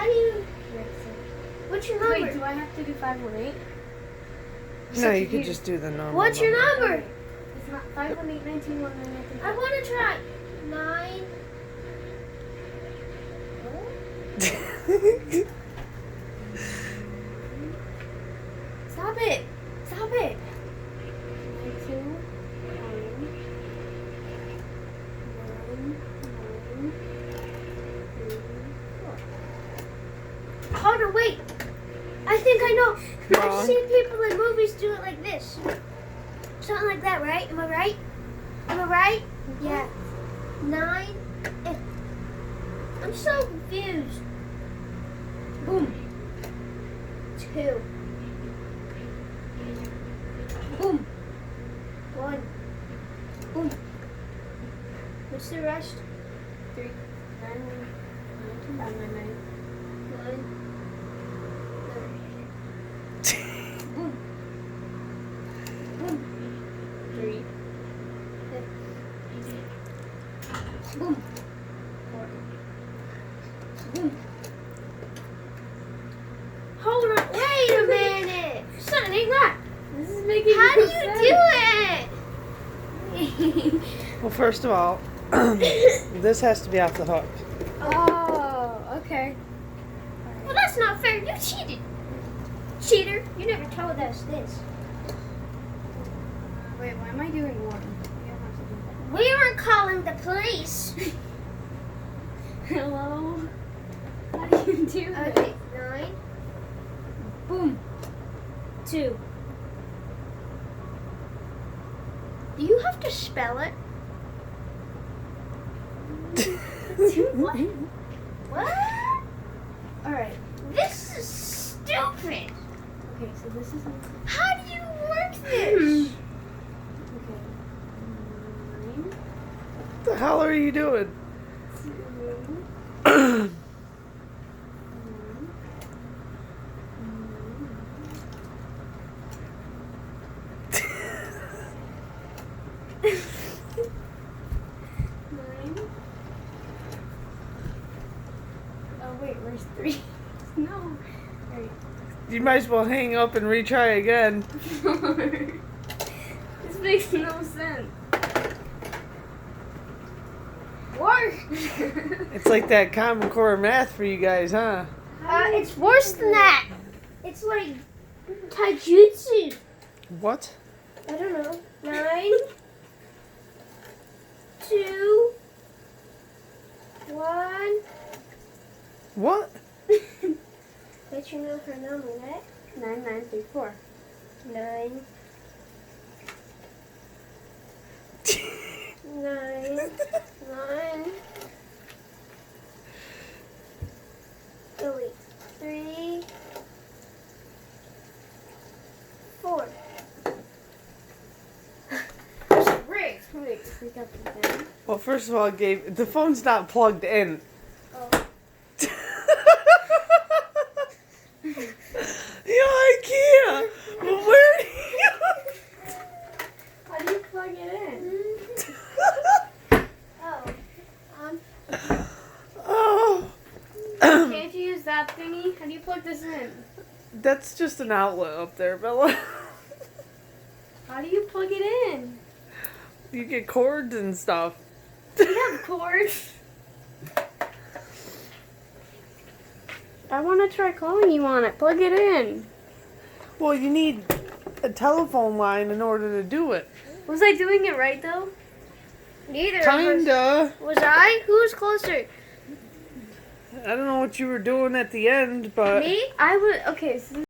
How do you? What's your number? Wait, do I have to do 518? No, you could just do the normal. What's your number? It's not 518 1919. I want to try 9. Stop it! Stop it! 9, Hold on, wait. I think I know. Wrong. I've seen people in movies do it like this. Something like that, right? Am I right? Am I right? Yeah. 9. I'm so confused. Boom. 2. Boom. 1. Boom. What's the rest? 3, 9, 599. 1. Boom. Boom. 3, Boom. 4. Boom. Hold on. Wait a minute. Something ain't right. This is making How do no you sense. do it? Well, first of all, this has to be off the hook. Oh, okay. Well, that's not fair. You cheated. Cheater. You never told us this. Wait, why am I doing 1? You don't have to do We aren't calling the police. that. Hello? How do you do this? Okay, 9. Boom. 2. Do you have to spell it? What? What? Alright. This is stupid. Okay, so this is... How do you work this? Okay. 9, What the hell are you doing? 2, 9. Oh wait, where's 3? No. Wait. You might as well hang up and retry again. This makes no sense. Work. It's like that Common Core math for you guys, huh? It's worse than that. It's like taijutsu. What? I don't know. 9, 2, 1. What? Bet you know her number, right? 9934. 9. 9. 9. Oh wait. 3. 4. Wait, we got the thing. Well, first of all, Gabe, the phone's not plugged in. Oh. Yeah, I can't. Well, where do you? How do you plug it in? Oh. Oh, Can't you use that thingy? How do you plug this in? that's just an outlet up there, Bella. How do you plug it in? You get cords and stuff. We have cords. I want to try calling you on it. Plug it in. Well, you need a telephone line in order to do it. Was I doing it right though? Neither of us. Kinda. Was I? Who was closer? I don't know what you were doing at the end, but... Me? I would. Okay, so